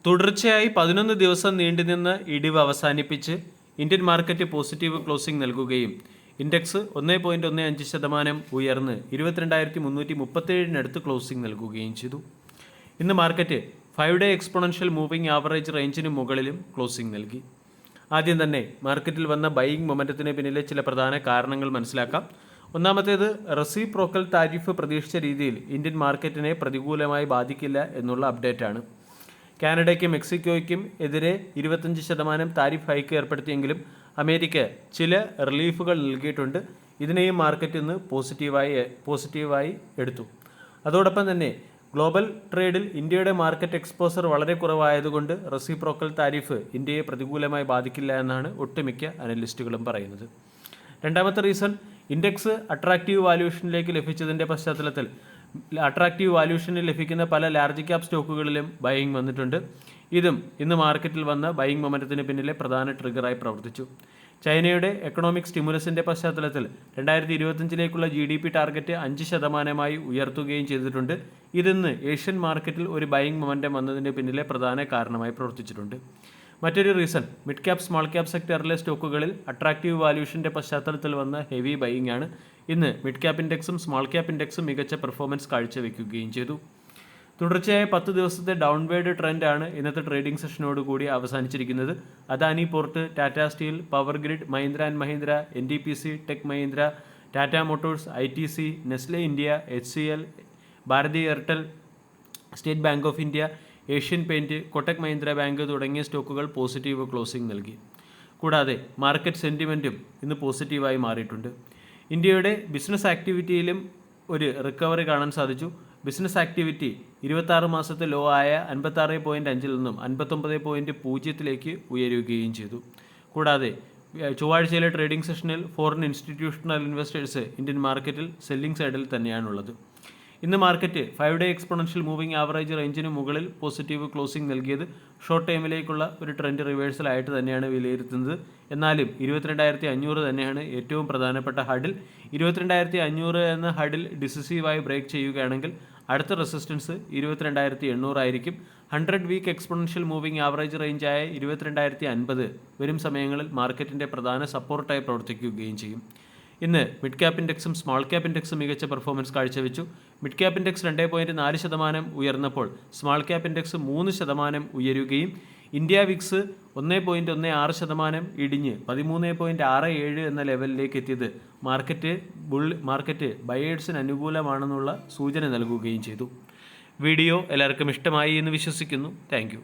തുടർച്ചയായി 11 ദിവസം നീണ്ടുനിന്ന ഇടിവ് അവസാനിപ്പിച്ച് ഇന്ത്യൻ മാർക്കറ്റ് പോസിറ്റീവ് ക്ലോസിംഗ് നൽകുകയും ഇൻഡെക്സ് 1.15% ഉയർന്ന് 22,337 ക്ലോസിംഗ് നൽകുകയും ചെയ്തു. ഇന്ന് മാർക്കറ്റ് 5-ഡേ എക്സ്പോണൻഷ്യൽ മൂവിംഗ് ആവറേജ് റേഞ്ചിന് മുകളിലും ക്ലോസിംഗ് നൽകി. ആദ്യം തന്നെ മാർക്കറ്റിൽ വന്ന ബൈയിങ് മൊമെൻറ്റത്തിന് പിന്നിലെ ചില പ്രധാന കാരണങ്ങൾ മനസ്സിലാക്കാം. ഒന്നാമത്തേത്, റെസിപ്രോക്കൽ താരിഫ് പ്രതീക്ഷിച്ച രീതിയിൽ ഇന്ത്യൻ മാർക്കറ്റിനെ പ്രതികൂലമായി ബാധിക്കില്ല എന്നുള്ള അപ്ഡേറ്റാണ്. കാനഡയ്ക്കും മെക്സിക്കോയ്ക്കും എതിരെ 25% താരിഫ് ഹൈക്ക് ഏർപ്പെടുത്തിയെങ്കിലും അമേരിക്ക ചില റിലീഫുകൾ നൽകിയിട്ടുണ്ട്. ഇതിനെയും മാർക്കറ്റ് ഇന്ന് പോസിറ്റീവായി എടുത്തു. അതോടൊപ്പം തന്നെ ഗ്ലോബൽ ട്രേഡിൽ ഇന്ത്യയുടെ മാർക്കറ്റ് എക്സ്പോസർ വളരെ കുറവായതുകൊണ്ട് റെസിപ്രോക്കൽ താരിഫ് ഇന്ത്യയെ പ്രതികൂലമായി ബാധിക്കില്ല എന്നാണ് ഒട്ടുമിക്ക അനലിസ്റ്റുകളും പറയുന്നത്. രണ്ടാമത്തെ റീസൺ, ഇൻഡെക്സ് അട്രാക്റ്റീവ് വാല്യൂഷനിലേക്ക് ലഭിച്ചതിൻ്റെ പശ്ചാത്തലത്തിൽ അട്രാക്റ്റീവ് വാല്യൂഷനിൽ ലഭിക്കുന്ന പല ലാർജ് ക്യാപ് സ്റ്റോക്കുകളിലും ബൈയിങ് വന്നിട്ടുണ്ട്. ഇതും ഇന്ന് മാർക്കറ്റിൽ വന്ന ബൈയിങ് മൊമെൻറ്റത്തിന് പിന്നിലെ പ്രധാന ട്രിഗറായി പ്രവർത്തിച്ചു. ചൈനയുടെ എക്കണോമിക് സ്റ്റിമുലസിൻ്റെ പശ്ചാത്തലത്തിൽ 2025 GDP ടാർഗറ്റ് 5% ഉയർത്തുകയും ചെയ്തിട്ടുണ്ട്. ഇതിന്ന് ഏഷ്യൻ മാർക്കറ്റിൽ ഒരു ബൈയിങ് മൊമെൻറ്റം വന്നതിൻ്റെ പിന്നിലെ പ്രധാന കാരണമായി പ്രവർത്തിച്ചിട്ടുണ്ട്. മറ്റൊരു reason, mid cap small cap സെക്ടറിലെ സ്റ്റോക്കുകളിൽ അട്രാക്റ്റീവ് വാല്യൂഷൻ്റെ പശ്ചാത്തലത്തിൽ വന്ന ഹെവി ബൈയിങ് ആണ്. ഇന്ന് മിഡ് ക്യാപ് ഇൻഡെക്സും സ്മോൾ ക്യാപ് ഇൻഡെക്സും മികച്ച പെർഫോമൻസ് കാഴ്ചവെക്കുകയും ചെയ്തു. തുടർച്ചയായ 10 ദിവസത്തെ ഡൗൺവേർഡ് ട്രെൻഡാണ് ഇന്നത്തെ ട്രേഡിംഗ് സെഷനോടുകൂടി അവസാനിച്ചിരിക്കുന്നത്. Adani Port, Tata Steel, Power Grid, Mahindra and Mahindra, NTPC, Tech Mahindra, Tata Motors, ITC, Nestle India, HCL, Bharti Airtel, State Bank of India, Asian Paint, Kotak Mahindra bank തുടങ്ങിയ സ്റ്റോക്കുകൾ പോസിറ്റീവ് ക്ലോസിംഗ് നൽകി. കൂടാതെ മാർക്കറ്റ് സെൻറ്റിമെൻറ്റും ഇന്ന് പോസിറ്റീവായി മാറിയിട്ടുണ്ട്. ഇന്ത്യയുടെ ബിസിനസ് ആക്ടിവിറ്റിയിലും ഒരു റിക്കവറി കാണാൻ സാധിച്ചു. ബിസിനസ് ആക്ടിവിറ്റി 26 മാസത്തെ ലോ ആയ 56.5 നിന്നും 59.0 ഉയരുകയും ചെയ്തു. കൂടാതെ ചൊവ്വാഴ്ചയിലെ ട്രേഡിംഗ് സെഷനിൽ ഫോറിൻ ഇൻസ്റ്റിറ്റ്യൂഷണൽ ഇൻവെസ്റ്റേഴ്സ് ഇന്ത്യൻ മാർക്കറ്റിൽ സെല്ലിംഗ് സൈഡിൽ തന്നെയാണുള്ളത്. ഇന്ന് മാർക്കറ്റ് 5-ഡേ എക്സ്പോണൻഷ്യൽ മൂവിംഗ് ആവറേജ് റേഞ്ചിന് മുകളിൽ പോസിറ്റീവ് ക്ലോസിംഗ് നൽകിയത് ഷോർട്ട് ടൈമിലേക്കുള്ള ഒരു ട്രെൻഡ് റിവേഴ്സലായിട്ട് തന്നെയാണ് വിലയിരുത്തുന്നത്. എന്നാലും 22,500 തന്നെയാണ് ഏറ്റവും പ്രധാനപ്പെട്ട ഹഡിൽ. 22,500 എന്ന ഹഡിൽ ഡിസിസീവായി ബ്രേക്ക് ചെയ്യുകയാണെങ്കിൽ അടുത്ത റെസിസ്റ്റൻസ് 22,800 ആയിരിക്കും. 100 വീക്ക് എക്സ്പോണൻഷ്യൽ മൂവിംഗ് ആവറേജ് റേഞ്ചായ 22,050 വരും സമയങ്ങളിൽ മാർക്കറ്റിൻ്റെ പ്രധാന സപ്പോർട്ടായി പ്രവർത്തിക്കുകയും ചെയ്യും. ഇന്ന് മിഡ് ക്യാപ് ഇൻഡെക്സും സ്മോൾ ക്യാപ് ഇൻഡെക്സും മികച്ച പെർഫോമൻസ് കാഴ്ചവെച്ചു. മിഡ് ക്യാപ് ഇൻഡെക്സ് 2.4% ഉയർന്നപ്പോൾ സ്മോൾ ക്യാപ് ഇൻഡെക്സ് 3% ഉയരുകയും ഇന്ത്യ വിക്സ് 1.16% ഇടിഞ്ഞ് 13.67 എന്ന ലെവലിലേക്ക് എത്തിയത് മാർക്കറ്റ് ബയേഴ്സിന് അനുകൂലമാണെന്നുള്ള സൂചന നൽകുകയും ചെയ്തു. വീഡിയോ എല്ലാവർക്കും ഇഷ്ടമായി എന്ന് വിശ്വസിക്കുന്നു. താങ്ക്